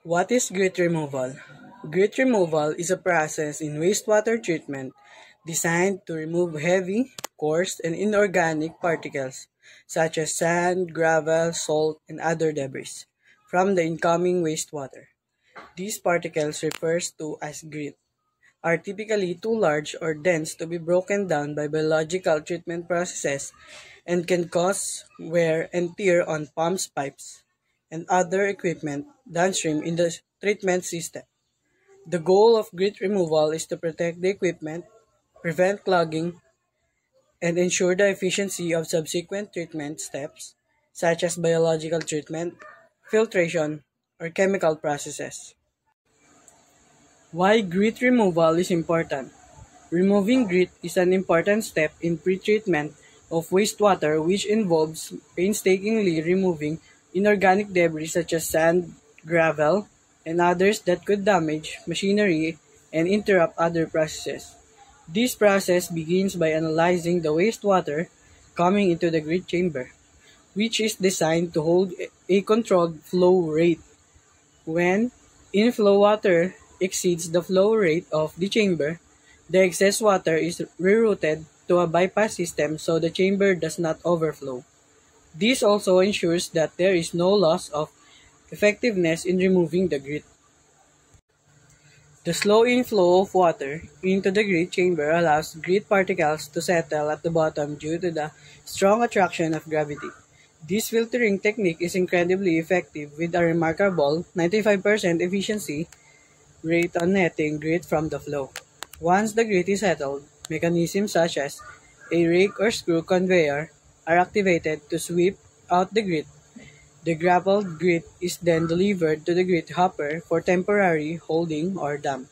What is grit removal? Grit removal is a process in wastewater treatment designed to remove heavy, coarse, and inorganic particles such as sand, gravel, salt, and other debris from the incoming wastewater. These particles refers to as grit are typically too large or dense to be broken down by biological treatment processes and can cause wear and tear on pumps, pipes, and other equipment downstream in the treatment system. The goal of grit removal is to protect the equipment, prevent clogging, and ensure the efficiency of subsequent treatment steps, such as biological treatment, filtration, or chemical processes. Why grit removal is important? Removing grit is an important step in pretreatment of wastewater which involves painstakingly removing inorganic debris such as sand, gravel, and others that could damage machinery and interrupt other processes. This process begins by analyzing the wastewater coming into the grit chamber, which is designed to hold a controlled flow rate. When inflow water exceeds the flow rate of the chamber, the excess water is rerouted to a bypass system so the chamber does not overflow. This also ensures that there is no loss of effectiveness in removing the grit. The slow inflow of water into the grit chamber allows grit particles to settle at the bottom due to the strong attraction of gravity. This filtering technique is incredibly effective with a remarkable 95% efficiency rate on netting grit from the flow. Once the grit is settled, mechanisms such as a rake or screw conveyor are activated to sweep out the grit. The grappled grit is then delivered to the grit hopper for temporary holding or dump.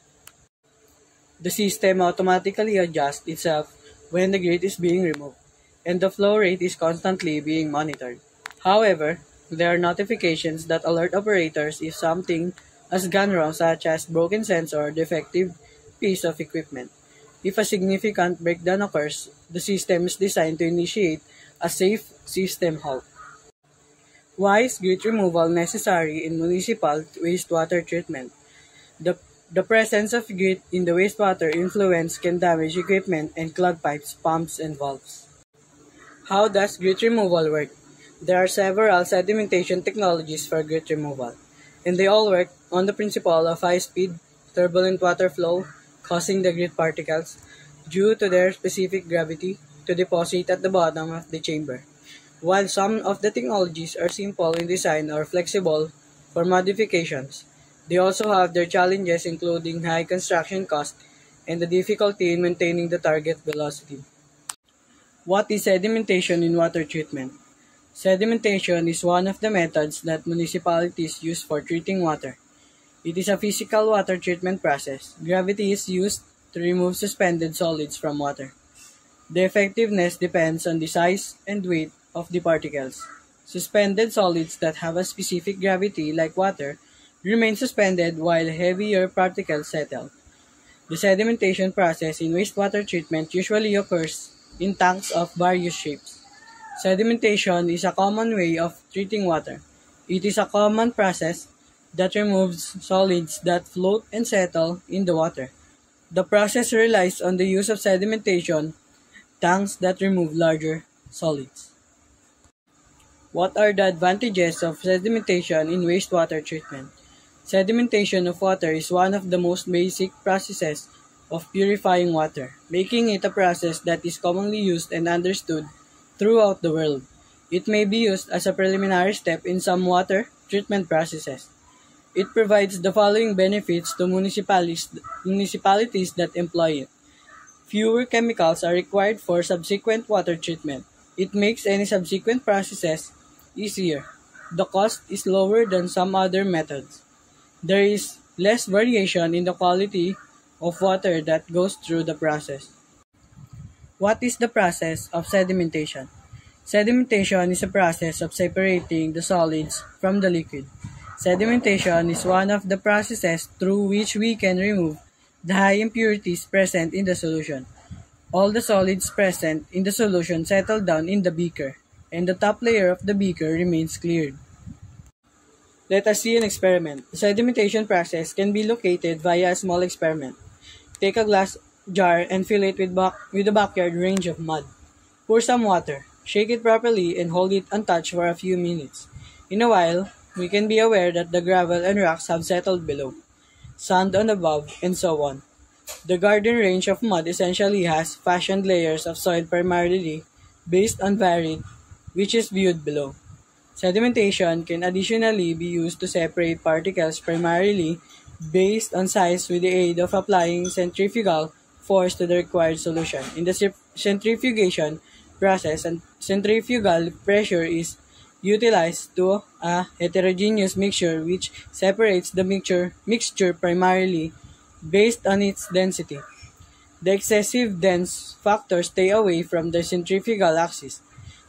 The system automatically adjusts itself when the grit is being removed, and the flow rate is constantly being monitored. However, there are notifications that alert operators if something has gone wrong, such as broken sensor or defective piece of equipment. If a significant breakdown occurs, the system is designed to initiate a safe system halt. Why is grit removal necessary in municipal wastewater treatment? The, the presence of grit in the wastewater influence can damage equipment and clog pipes, pumps, and valves. How does grit removal work? There are several sedimentation technologies for grit removal, and they all work on the principle of high-speed, turbulent water flow, causing the grit particles, due to their specific gravity, to deposit at the bottom of the chamber. While some of the technologies are simple in design or flexible for modifications, they also have their challenges including high construction cost and the difficulty in maintaining the target velocity. What is sedimentation in water treatment? Sedimentation is one of the methods that municipalities use for treating water. It is a physical water treatment process. Gravity is used to remove suspended solids from water. The effectiveness depends on the size and weight of the particles. Suspended solids that have a specific gravity, like water, remain suspended while heavier particles settle. The sedimentation process in wastewater treatment usually occurs in tanks of various shapes. Sedimentation is a common way of treating water. It is a common process that removes solids that float and settle in the water. The process relies on the use of sedimentation tanks that remove larger solids. What are the advantages of sedimentation in wastewater treatment? Sedimentation of water is one of the most basic processes of purifying water, making it a process that is commonly used and understood throughout the world. It may be used as a preliminary step in some water treatment processes. It provides the following benefits to municipalities that employ it. Fewer chemicals are required for subsequent water treatment. It makes any subsequent processes easier. The cost is lower than some other methods. There is less variation in the quality of water that goes through the process. What is the process of sedimentation? Sedimentation is a process of separating the solids from the liquid. Sedimentation is one of the processes through which we can remove the high impurities present in the solution. All the solids present in the solution settle down in the beaker, and the top layer of the beaker remains cleared. Let us see an experiment. The sedimentation process can be located via a small experiment. Take a glass jar and fill it with a backyard range of mud. Pour some water, shake it properly, and hold it untouched for a few minutes. In a while, we can be aware that the gravel and rocks have settled below, sand on above, and so on. The garden range of mud essentially has fashioned layers of soil primarily based on varied, which is viewed below. Sedimentation can additionally be used to separate particles primarily based on size with the aid of applying centrifugal force to the required solution. In the centrifugation process, and centrifugal pressure is utilized to a heterogeneous mixture which separates the mixture primarily based on its density. The excessive dense factors stay away from the centrifugal axis,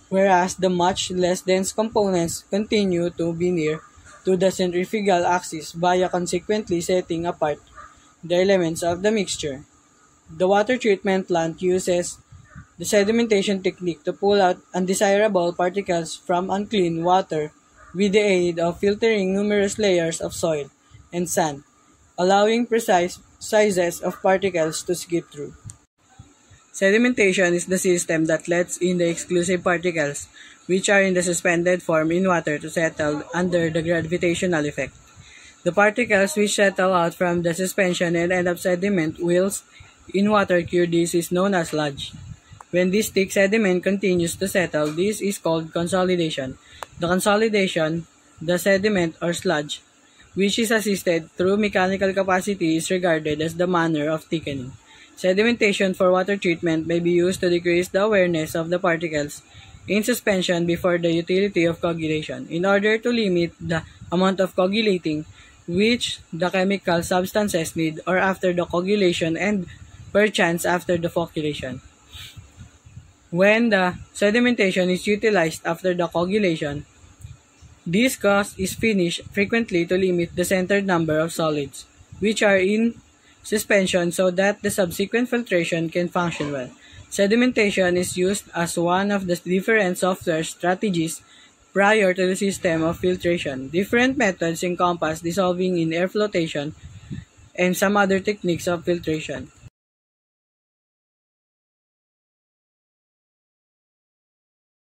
whereas the much less dense components continue to be near to the centrifugal axis via consequently setting apart the elements of the mixture. The water treatment plant uses the sedimentation technique to pull out undesirable particles from unclean water with the aid of filtering numerous layers of soil and sand, allowing precise sizes of particles to skip through. Sedimentation is the system that lets in the exclusive particles, which are in the suspended form in water, to settle under the gravitational effect. The particles which settle out from the suspension and end up sediment whilst in water cure this is known as sludge. When this thick sediment continues to settle, this is called consolidation. The sediment or sludge, which is assisted through mechanical capacity, is regarded as the manner of thickening. Sedimentation for water treatment may be used to decrease the awareness of the particles in suspension before the utility of coagulation, in order to limit the amount of coagulating which the chemical substances need, or after the coagulation and perchance after the flocculation. When the sedimentation is utilized after the coagulation, this cause is finished frequently to limit the centered number of solids, which are in suspension, so that the subsequent filtration can function well. Sedimentation is used as one of the different software strategies prior to the system of filtration. Different methods encompass dissolving in air flotation and some other techniques of filtration.